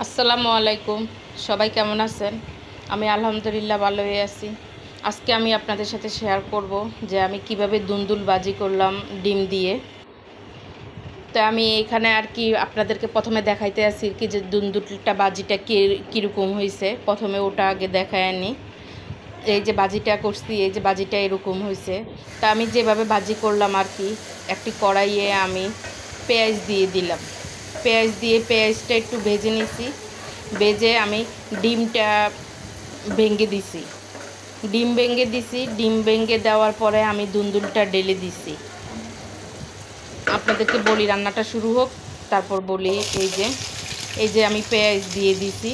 আসসালামু আলাইকুম। সবাই কেমন আছেন? আমি আলহামদুলিল্লাহ ভালোই আছি। আজকে আমি আপনাদের সাথে শেয়ার করব যে আমি কিভাবে দুন্দুল বাজি করলাম ডিম দিয়ে। তো আমি এখানে আর কি আপনাদেরকে প্রথমে দেখাইতে আসি কি যে দুন্দুলটা বাজিটা কীরকম হয়েছে। প্রথমে ওটা আগে দেখায় আনি। এই যে বাজিটা করছি, এই যে বাজিটা এরকম হয়েছে। তা আমি যেভাবে বাজি করলাম আর কি, একটি কড়াইয়ে আমি পেঁয়াজ দিয়ে দিলাম। পেঁয়াজ দিয়ে পেঁয়াজটা একটু ভেজে নিছি। ভেজে আমি ডিমটা ভেঙে দিছি। ডিম ভেঙে দেওয়ার পরে আমি দুন্দুলটা ঢেলে দিছি। আপনাদেরকে বলি রান্নাটা শুরু হোক, তারপর বলি। এই যে আমি পেঁয়াজ দিয়ে দিছি।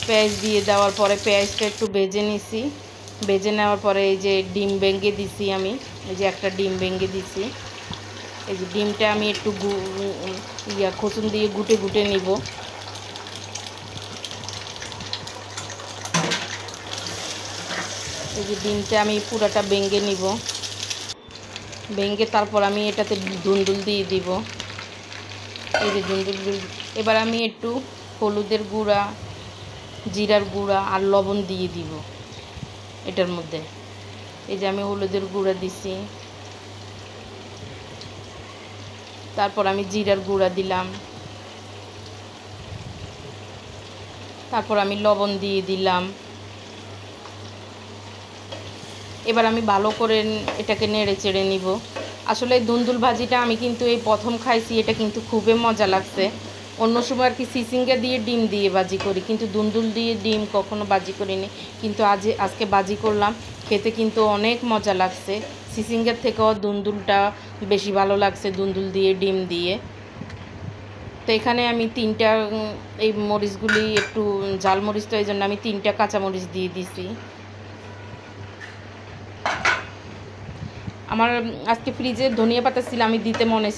পেঁয়াজ দিয়ে দেওয়ার পরে পেঁয়াজটা একটু ভেজে নিছি। ভেজে নেওয়ার পরে এই যে ডিম ভেঙে দিছি আমি। এই যে একটা ডিম ভেঙে দিছি। এই যে ডিমটা আমি একটু খোসুন দিয়ে গুটে গুটে নিব। এই যে ডিমটা আমি পুরাটা ভেঙে নিব। ভেঙে তারপর আমি এটাতে দুন্দুল দিয়ে দিব। এই যে দুন্দুল। এবার আমি একটু হলুদের গুঁড়া, জিরার গুঁড়া আর লবণ দিয়ে দিব এটার মধ্যে। এই যে আমি হলুদের গুঁড়া দিছি, তারপর আমি জিরার গুঁড়া দিলাম, তারপর আমি লবণ দিয়ে দিলাম। এবার আমি ভালো করে এটাকে নেড়ে চেড়ে নিব। আসলে দুন্দুল ভাজিটা আমি কিন্তু এই প্রথম খাইছি, এটা কিন্তু খুবই মজা লাগছে। অন্য সময় আর কি চিচিঙ্গা দিয়ে ডিম দিয়ে বাজি করি, কিন্তু দুন্দুল দিয়ে ডিম কখনো বাজি করিনি। কিন্তু আজকে বাজি করলাম, খেতে কিন্তু অনেক মজা লাগছে। চিচিঙ্গার থেকেও দুন্দুলটা বেশি ভালো লাগছে, দুন্দুল দিয়ে ডিম দিয়ে। তো এখানে আমি তিনটা এই মরিচগুলি একটু জাল মরিচ, তো এই জন্য আমি 3টা কাঁচামরিচ দিয়ে দিছি। আমার আজকে ফ্রিজে ধনিয়া পাতা ছিল, আমি দিতে মনে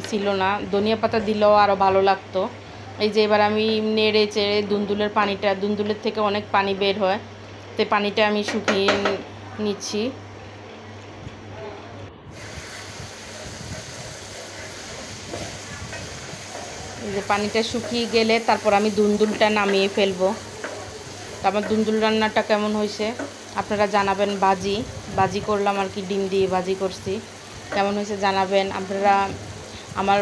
ছিল না। ধনিয়া পাতা দিলেও আরও ভালো লাগতো। এই যে এবার আমি নেড়ে চেড়ে দুন্দুলের থেকে অনেক পানি বের হয়, তো পানিটা আমি শুকিয়ে নিচ্ছি। এই যে পানিটা শুকিয়ে গেলে তারপর আমি দুন্দুলটা নামিয়ে ফেলবো। আমার দুন্দুল রান্নাটা কেমন হয়েছে আপনারা জানাবেন। বাজি করলাম আর কি, ডিম দিয়ে বাজি করছি। কেমন হয়েছে জানাবেন আপনারা। আমার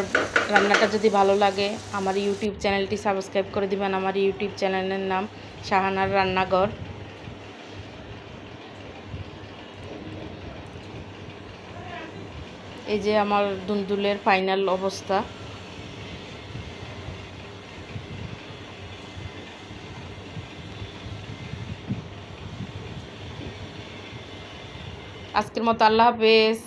রান্নাটা যদি ভালো লাগে আমার ইউটিউব চ্যানেলটি সাবস্ক্রাইব করে দিবেন। আমার ইউটিউব চ্যানেলের নাম শাহানার রান্নাঘর। এই যে আমার দুন্দুলের ফাইনাল অবস্থা। আজকের মতো আল্লাহ হাফেজ।